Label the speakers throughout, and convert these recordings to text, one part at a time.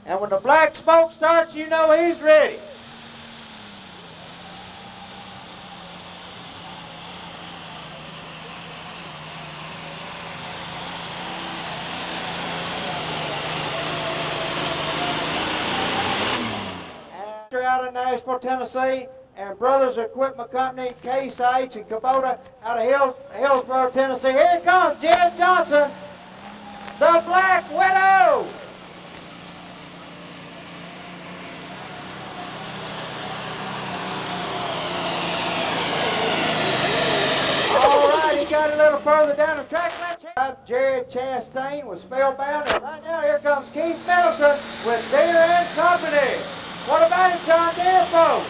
Speaker 1: And when the black smoke starts, you know he's ready. Out of Nashville, Tennessee, and Brothers Equipment Company, Case H and Kubota out of Hillsborough, Tennessee. Here comes Jed Johnson, the Black Widow. All right, he got a little further down the track. Let's hear Jerry Chastain with Spellbound, and right now here comes Keith Middleton with Deere and Company. What about it, John Deere, folks?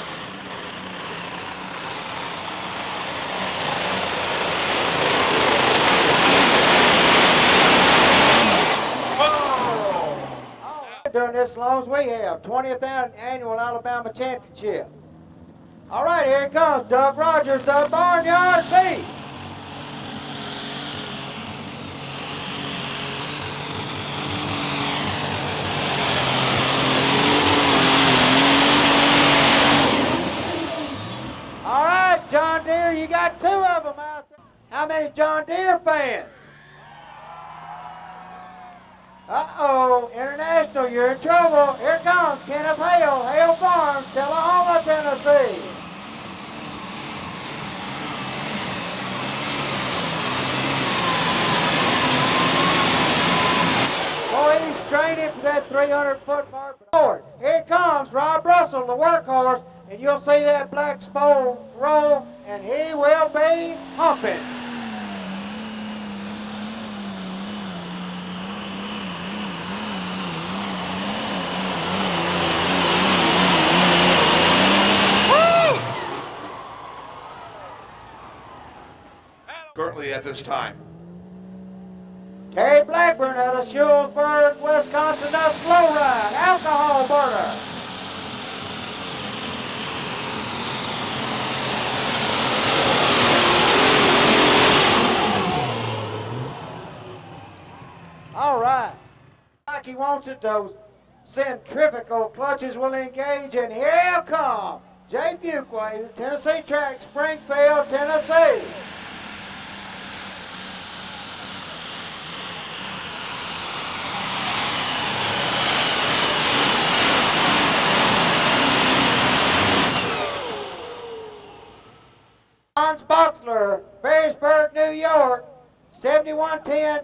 Speaker 1: We're doing this as long as we have. 20th Annual Alabama Championship. All right, here it comes. Doug Rogers, the Barnyard Beast. John Deere, you got two of them out there. How many John Deere fans? Uh-oh, International, you're in trouble. Here comes Kenneth Hale, Hale Farms, Tullahoma, Tennessee. Boy, he's straining for that 300-foot mark. Forward. Here comes Rob Russell, the workhorse. And you'll see that black smoke roll, and he will be humping. Woo!
Speaker 2: Currently at this time,
Speaker 1: Terry Blackburn out of Shullsburg, Wisconsin, a slow ride, alcohol burner. All right. Like he wants it, those centrifugal clutches will engage, and here he'll come. Jay Fuquay, the Tennessee track, Springfield, Tennessee. Hans Boxler, Ferrisburg, New York, 7110.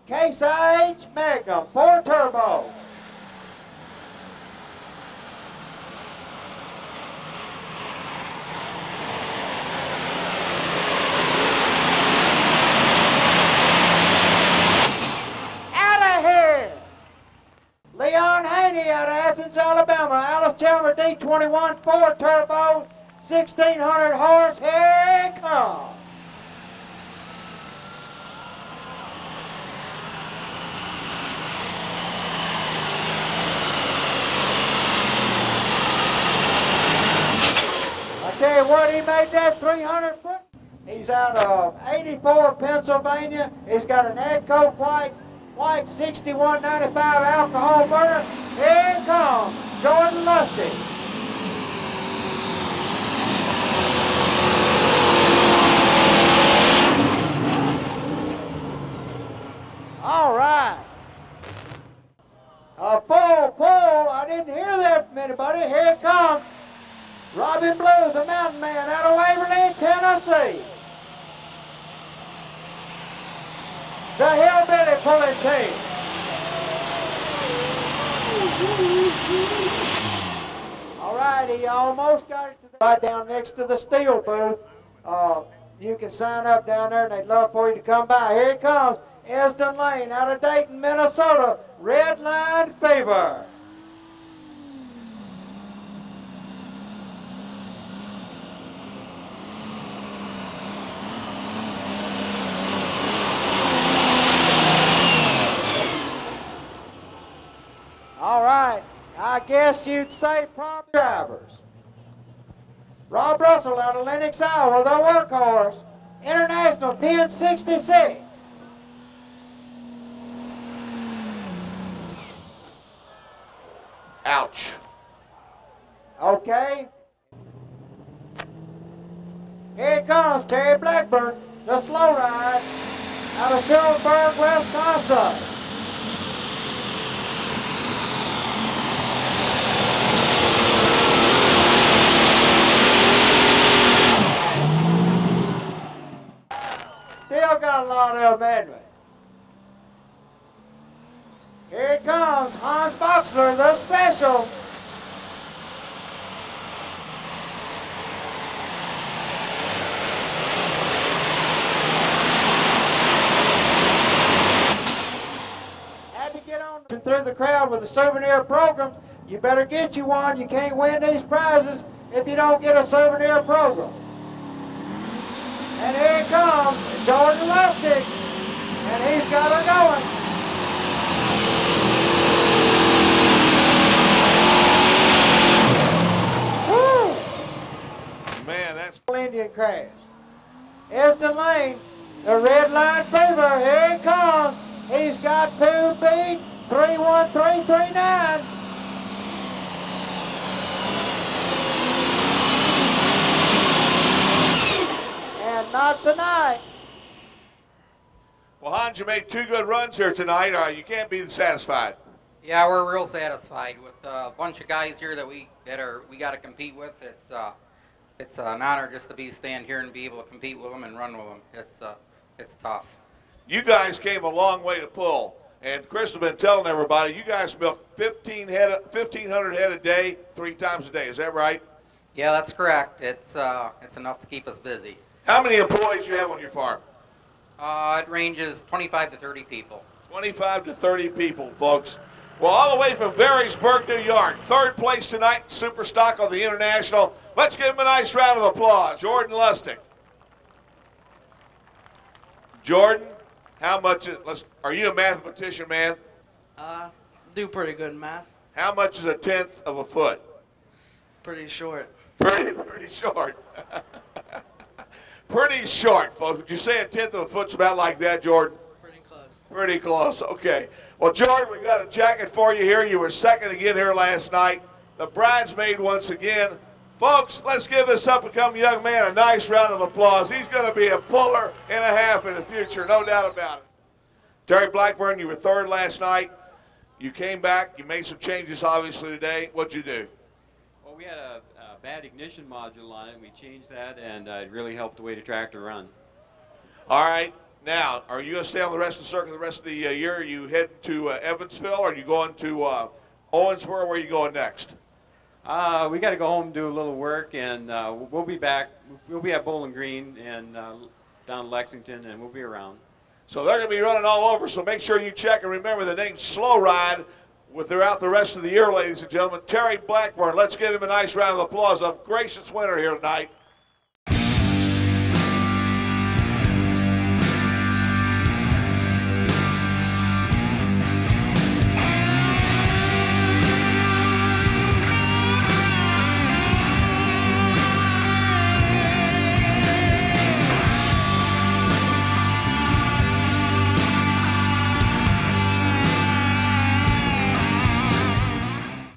Speaker 1: Case H Magnum 4 Turbo. Out of here! Leon Haney out of Athens, Alabama. Alice Chalmers D21 4 Turbo, 1600 horse. Here it comes. Tell you what, he made that 300 foot. He's out of 84, Pennsylvania. He's got an Adco white 6195 alcohol burner. Here it comes, Jordan Lustig. All right. A full pull. I didn't hear that from anybody. Here it comes. Robin Blue, the mountain man, out of Waverly, Tennessee. The Hillbilly pulling team. All right, he almost got it to the right down next to the steel booth. You can sign up down there, and they'd love for you to come by. Here it comes, Esden Lane, out of Dayton, Minnesota. Red Line Fever. All right, I guess you'd say prop drivers. Rob Russell out of Lenox, Iowa, the workhorse. International 1066.
Speaker 2: Ouch.
Speaker 1: Okay. Here comes Terry Blackburn, the slow ride, out of Silverburg, Wisconsin. Still got a lot of them, haven't we? Here comes Hans Boxler, the special. Had to get on through the crowd with a souvenir program. You better get you one. You can't win these prizes if you don't get a souvenir program. And here comes Jordan Lustig, and he's got her going. Woo!
Speaker 2: Man, that's
Speaker 1: Indian crash. Eston Lane, the red line fever, here he comes. He's got 2 beat, 31339. And not tonight.
Speaker 2: well, Hans, you made 2 good runs here tonight. You can't be satisfied.
Speaker 3: Yeah, we're real satisfied with a bunch of guys here that we got to compete with. It's an honor just to stand here and be able to compete with them and run with them. It's tough.
Speaker 2: You guys came a long way to pull, and Chris has been telling everybody you guys milk 1,500 head a day, 3 times a day. Is that right?
Speaker 3: Yeah, that's correct. It's enough to keep us busy.
Speaker 2: How many employees you have on your farm?
Speaker 3: It ranges 25 to 30 people.
Speaker 2: 25 to 30 people, folks. Well, all the way from Varysburg, New York, 3rd place tonight, Super Stock on the International. Let's give him a nice round of applause. Jordan Lustig. Jordan, how much, are you a mathematician, man?
Speaker 4: Do pretty good in math.
Speaker 2: How much is 1/10 of a foot?
Speaker 4: Pretty short.
Speaker 2: Pretty short. Pretty short, folks. Would you say 1/10 of a foot's about like that, Jordan?
Speaker 4: Pretty close.
Speaker 2: Pretty close, okay. Well, Jordan, we got a jacket for you here. You were second again here last night. The bridesmaid once again. Folks, let's give this up-and-coming young man a nice round of applause. He's going to be a puller and a half in the future, no doubt about it. Terry Blackburn, you were 3rd last night. You came back. You made some changes, obviously, today. What'd you do?
Speaker 5: Well, we had a bad ignition module on it, and we changed that, and it really helped the way the tractor run.
Speaker 2: All right. Now, are you going to stay on the rest of the circuit the rest of the year? Are you heading to Evansville? Or are you going to Owensboro? Where are you going next?
Speaker 5: We got to go home and do a little work, and we'll be back. We'll be at Bowling Green and down in Lexington, and we'll be around.
Speaker 2: So they're going to be running all over, so make sure you check and remember the name Slow Ride throughout the rest of the year, ladies and gentlemen. Terry Blackburn, let's give him a nice round of applause. A gracious winner here tonight.